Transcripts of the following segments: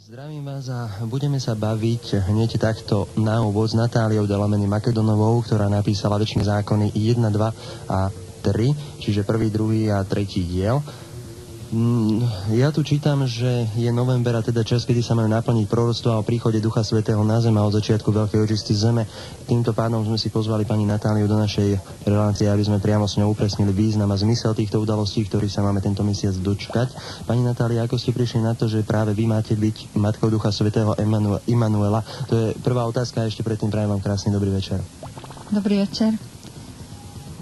Zdravím vás a budeme sa baviť hneď takto na úvod s Natáliou Delameny Makedonovou, ktorá napísala Večné zákony 1, 2 a 3, čiže prvý, druhý a tretí diel. Ja tu čítam, že je november a teda čas, kedy sa majú naplniť proroctvá o príchode Ducha Svätého na zem a od začiatku veľkej očisty zeme. Týmto pádom sme si pozvali pani Natáliu do našej relácie, aby sme priamo s ňou upresnili význam a zmysel týchto udalostí, ktorých sa máme tento mesiac dočkať. Pani Natália, ako ste prišli na to, že práve vy máte byť Matkou Ducha Svätého Emanuela? To je prvá otázka a ešte predtým prajem vám krásny dobrý večer. Dobrý večer.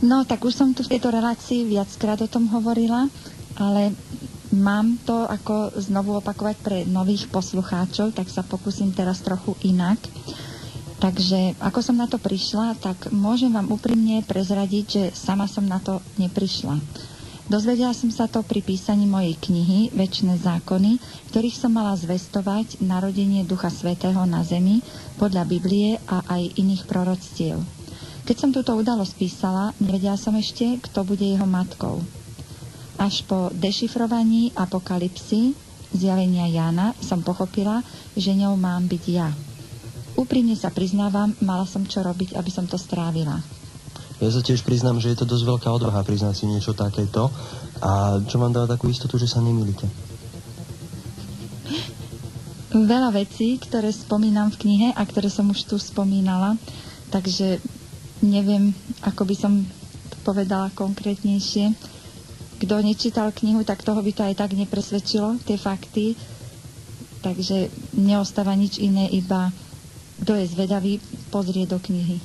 No, tak už som tu v tejto relácii viackrát o tom hovorila, ale mám to ako znovu opakovať pre nových poslucháčov, tak sa pokúsim teraz trochu inak. Takže ako som na to prišla, tak môžem vám úprimne prezradiť, že sama som na to neprišla. Dozvedela som sa to pri písaní mojej knihy Večné zákony, v ktorých som mala zvestovať narodenie Ducha Svätého na zemi podľa Biblie a aj iných proroctiev. Keď som túto udalosť písala, nevedela som ešte, kto bude jeho matkou. Až po dešifrovaní Apokalypsy, zjavenia Jána, som pochopila, že ňou mám byť ja. Úprimne sa priznávam, mala som čo robiť, aby som to strávila. Ja sa tiež priznám, že je to dosť veľká odvaha priznať si niečo takéto. A čo vám dáva takú istotu, že sa nemýlite? Veľa vecí, ktoré spomínam v knihe a ktoré som už tu spomínala, takže neviem, ako by som to povedala konkrétnejšie. Kto nečítal knihu, tak toho by to aj tak nepresvedčilo, tie fakty. Takže neostáva nič iné, iba kto je zvedavý, pozrie do knihy.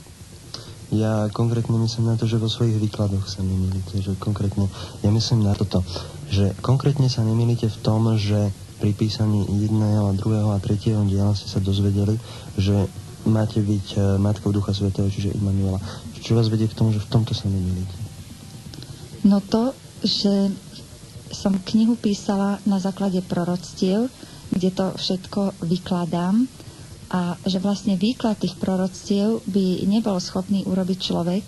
Ja konkrétne myslím na to, že vo svojich výkladoch sa nemýlite. Že konkrétne, ja myslím na toto, že konkrétne sa nemýlite v tom, že pri písaní 1., 2. a 3. diela ste sa dozvedeli, že máte byť Matkou Ducha Svätého, čiže Emanuela. Čo vás vedie k tomu, že v tomto sa nemýlite? No to, že som knihu písala na základe proroctiev, kde to všetko vykladám a že vlastne výklad tých proroctiev by nebol schopný urobiť človek,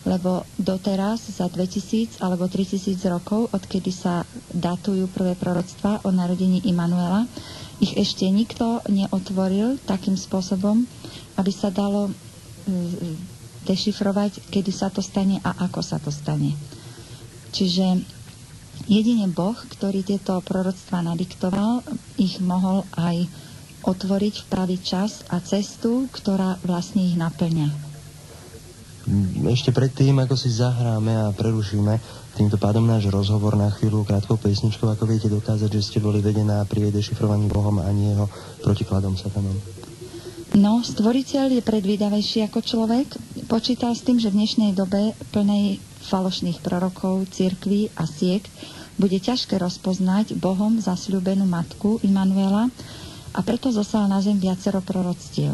lebo doteraz za 2000 alebo 3000 rokov, odkedy sa datujú prvé proroctvá o narodení Emanuela, ich ešte nikto neotvoril takým spôsobom, aby sa dalo dešifrovať, kedy sa to stane a ako sa to stane. Čiže jedine Boh, ktorý tieto proroctvá nadiktoval, ich mohol aj otvoriť v pravý čas a cestu, ktorá vlastne ich naplňa. Ešte predtým, ako si zahráme a prerušíme týmto pádom náš rozhovor na chvíľu krátkou pesničkou, ako viete dokázať, že ste boli vedená pri dešifrovaní Bohom a nie jeho protikladom satanom? No, stvoriteľ je predvídavejší ako človek. Počítal s tým, že v dnešnej dobe plnej falošných prorokov, cirkví a siekt bude ťažké rozpoznať Bohom zasľúbenú matku Emanuela a preto zoslal na zem viacero proroctiev.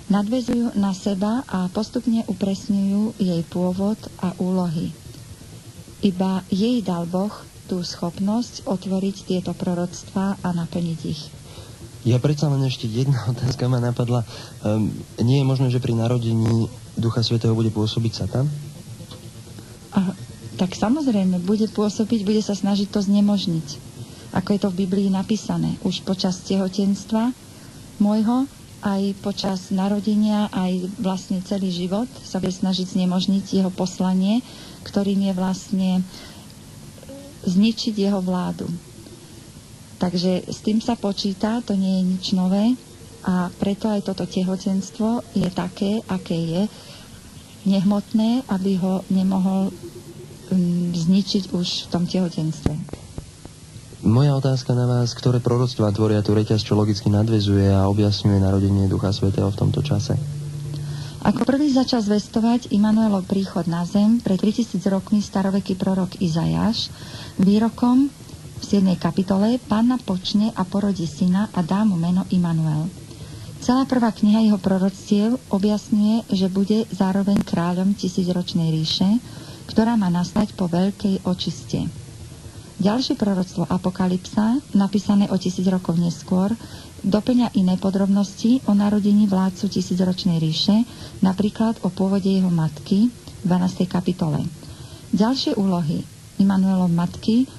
Nadväzujú na seba a postupne upresňujú jej pôvod a úlohy. Iba jej dal Boh tú schopnosť otvoriť tieto proroctvá a naplniť ich. Ja predsa len ešte jedna otázka ma napadla. Nie je možné, že pri narodení Ducha Svätého bude pôsobiť Satan? Tak samozrejme, bude pôsobiť, bude sa snažiť to znemožniť. Ako je to v Biblii napísané. Už počas tehotenstva môjho, aj počas narodenia, aj vlastne celý život sa bude snažiť znemožniť jeho poslanie, ktorým je vlastne zničiť jeho vládu. Takže s tým sa počíta, to nie je nič nové a preto aj toto tehotenstvo je také, aké je, nehmotné, aby ho nemohol zničiť už v tom tehotenstve. Moja otázka na vás, ktoré proroctvá tvoria tú reťaz, čo logicky nadväzuje a objasňuje narodenie Ducha Svätého v tomto čase? Ako prvý začal zvestovať Emanuelov príchod na zem pred 3000 rokmi staroveký prorok Izajáš výrokom v 7. kapitole: Panna počne a porodí syna a dá mu meno Emanuel. Celá prvá kniha jeho proroctiev objasňuje, že bude zároveň kráľom tisícročnej ríše, ktorá má nastať po veľkej očiste. Ďalšie proroctvo Apokalypsa, napísané o 1000 rokov neskôr, doplňa iné podrobnosti o narodení vládcu tisícročnej ríše, napríklad o pôvode jeho matky v 12. kapitole. Ďalšie úlohy Emanuelov matky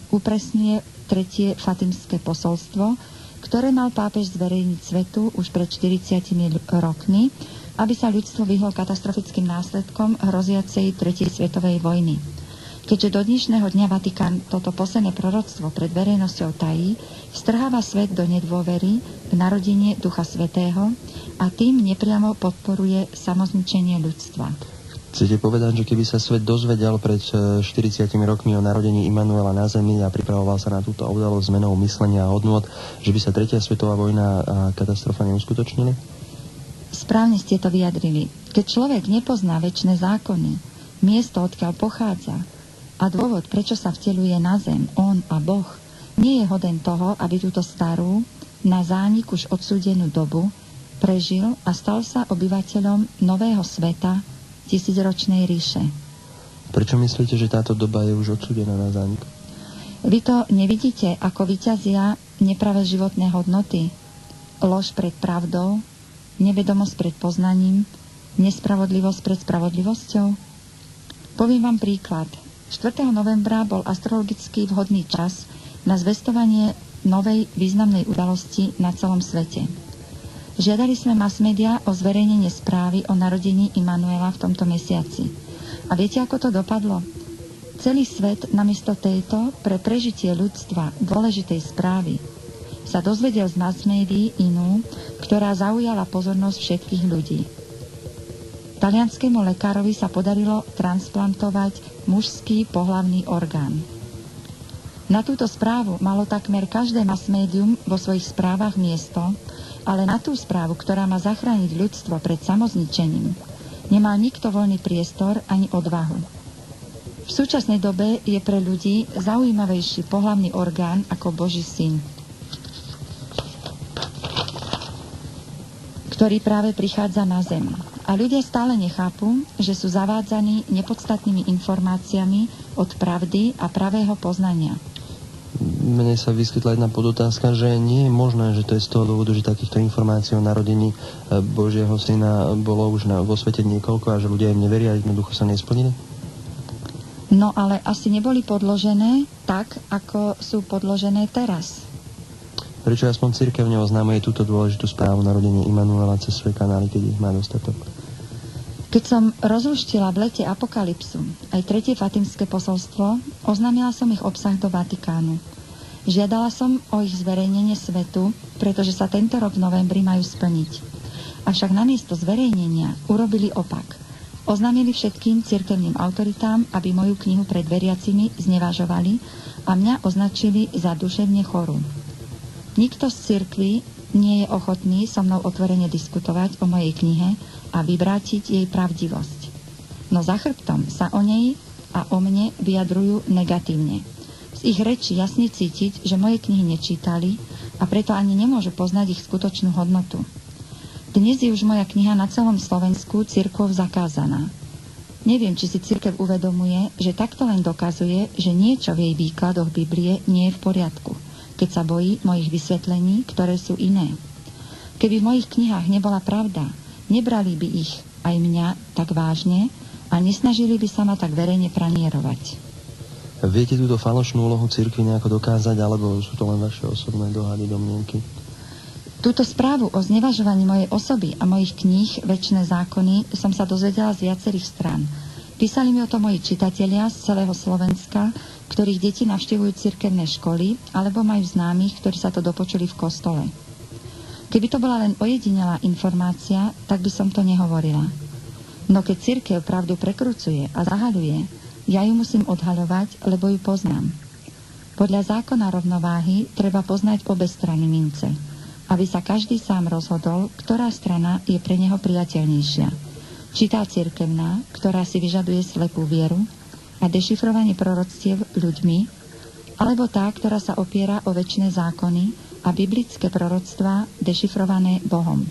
upresňuje 3. fatimské posolstvo, ktoré mal pápež zverejniť svetu už pred 40 rokmi, aby sa ľudstvo vyhlo katastrofickým následkom hroziacej 3. svetovej vojny. Keďže do dnešného dňa Vatikán toto posledné proroctvo pred verejnosťou tají, strháva svet do nedôvery v narodenie Ducha Svätého a tým nepriamo podporuje samozničenie ľudstva. Chcete povedať, že keby sa svet dozvedel pred 40 rokmi o narodení Immanuela na Zemi a pripravoval sa na túto udalosť zmenou myslenia a hodnôt, že by sa 3. svetová vojna a katastrofa neuskutočnili? Správne ste to vyjadrili. Keď človek nepozná večné zákony, miesto, odkiaľ pochádza a dôvod, prečo sa vteľuje na zem, on a Boh, nie je hoden toho, aby túto starú, na zánik už odsúdenú dobu prežil a stal sa obyvateľom nového sveta, tisícročnej ríše. Prečo myslíte, že táto doba je už odsúdená na zánik? Vy to nevidíte, ako vyťazia nepravé životné hodnoty, lož pred pravdou, nevedomosť pred poznaním, nespravodlivosť pred spravodlivosťou? Poviem vám príklad. 4. novembra bol astrologicky vhodný čas na zvestovanie novej významnej udalosti na celom svete. Žiadali sme mass media o zverejnenie správy o narodení Immanuela v tomto mesiaci. A viete, ako to dopadlo? Celý svet namiesto tejto pre prežitie ľudstva dôležitej správy sa dozvedel z mass médií inú, ktorá zaujala pozornosť všetkých ľudí. Talianskému lekárovi sa podarilo transplantovať mužský pohlavný orgán. Na túto správu malo takmer každé mass médium vo svojich správach miesto, ale na tú správu, ktorá má zachrániť ľudstvo pred samozničením, nemal nikto voľný priestor ani odvahu. V súčasnej dobe je pre ľudí zaujímavejší pohlavný orgán ako Boží syn, ktorý práve prichádza na zem. A ľudia stále nechápu, že sú zavádzaní nepodstatnými informáciami od pravdy a pravého poznania. Mne sa vyskytla jedna podotázka, že nie je možné, že to je z toho dôvodu, že takýchto informácií o narodení Božieho syna bolo už vo svete niekoľko a že ľudia im neveria a jednoducho sa nesplnili? No ale asi neboli podložené tak, ako sú podložené teraz. Prečo aspoň cirkev neoznámuje túto dôležitú správu narodenia Immanuela cez svoje kanály, keď ich má dostatok? Keď som rozluštila v lete Apokalypsu aj 3. Fatimské posolstvo, oznámila som ich obsah do Vatikánu. Žiadala som o ich zverejnenie svetu, pretože sa tento rok v novembri majú splniť. Avšak namiesto zverejnenia urobili opak. Oznámili všetkým cirkevným autoritám, aby moju knihu pred veriacimi znevažovali a mňa označili za duševne chorú. Nikto z cirkví nie je ochotný so mnou otvorene diskutovať o mojej knihe a vyvrátiť jej pravdivosť. No za chrbtom sa o nej a o mne vyjadrujú negatívne. Z ich rečí jasne cítiť, že moje knihy nečítali a preto ani nemôžu poznať ich skutočnú hodnotu. Dnes je už moja kniha na celom Slovensku cirkvou zakázaná. Neviem, či si cirkev uvedomuje, že takto len dokazuje, že niečo v jej výkladoch Biblie nie je v poriadku, keď sa bojí mojich vysvetlení, ktoré sú iné. Keby v mojich knihách nebola pravda, nebrali by ich aj mňa tak vážne a nesnažili by sa ma tak verejne pranierovať. Viete túto falošnú úlohu cirkvi nejako dokázať, alebo sú to len vaše osobné dohady, domnienky? Túto správu o znevažovaní mojej osoby a mojich kníh Večné zákony som sa dozvedela z viacerých strán. Písali mi o to moji čitatelia z celého Slovenska, ktorých deti navštevujú cirkevné školy, alebo majú známych, ktorí sa to dopočuli v kostole. Keby to bola len ojedinelá informácia, tak by som to nehovorila. No keď cirkev pravdu prekrucuje a zahaľuje, ja ju musím odhaľovať, lebo ju poznám. Podľa zákona rovnováhy treba poznať obe strany mince, aby sa každý sám rozhodol, ktorá strana je pre neho priateľnejšia. Či tá cirkevná, ktorá si vyžaduje slepú vieru a dešifrovanie proroctiev ľuďmi, alebo tá, ktorá sa opiera o večné zákony a biblické proroctvá dešifrované Bohom.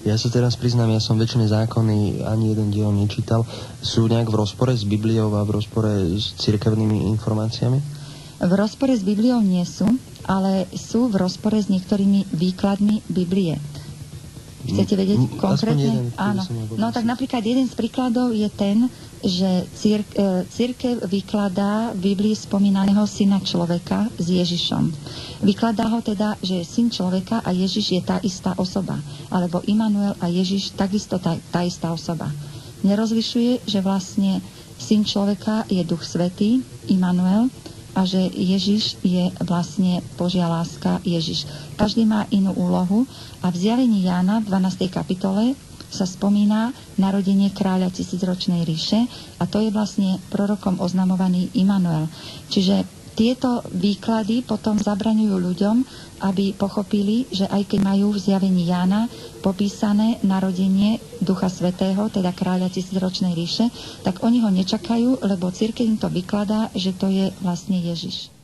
Ja sa teraz priznám, ja som Večné zákony ani jeden diel nečítal. Sú nejak v rozpore s Bibliou a v rozpore s cirkevnými informáciami? V rozpore s Bibliou nie sú, ale sú v rozpore s niektorými výkladmi Biblie. Chcete vedieť konkrétne? Jeden, áno. No tak napríklad jeden z príkladov je ten, že cirkev vykladá v Biblii spomínaného syna človeka s Ježišom. Vykladá ho teda, že je syn človeka a Ježiš je tá istá osoba. Alebo Immanuel a Ježiš takisto tá istá osoba. Nerozlišuje, že vlastne syn človeka je Duch Svätý, Immanuel, a že Ježiš je vlastne Božia láska, Ježiš. Každý má inú úlohu a v Zjavení Jána v 12. kapitole sa spomína narodenie kráľa tisícročnej ríše a to je vlastne prorokom oznamovaný Immanuel. Čiže tieto výklady potom zabraňujú ľuďom, aby pochopili, že aj keď majú v Zjavení Jána popísané narodenie Ducha Svätého, teda kráľa tisícročnej ríše, tak oni ho nečakajú, lebo cirkev im to vykladá, že to je vlastne Ježiš.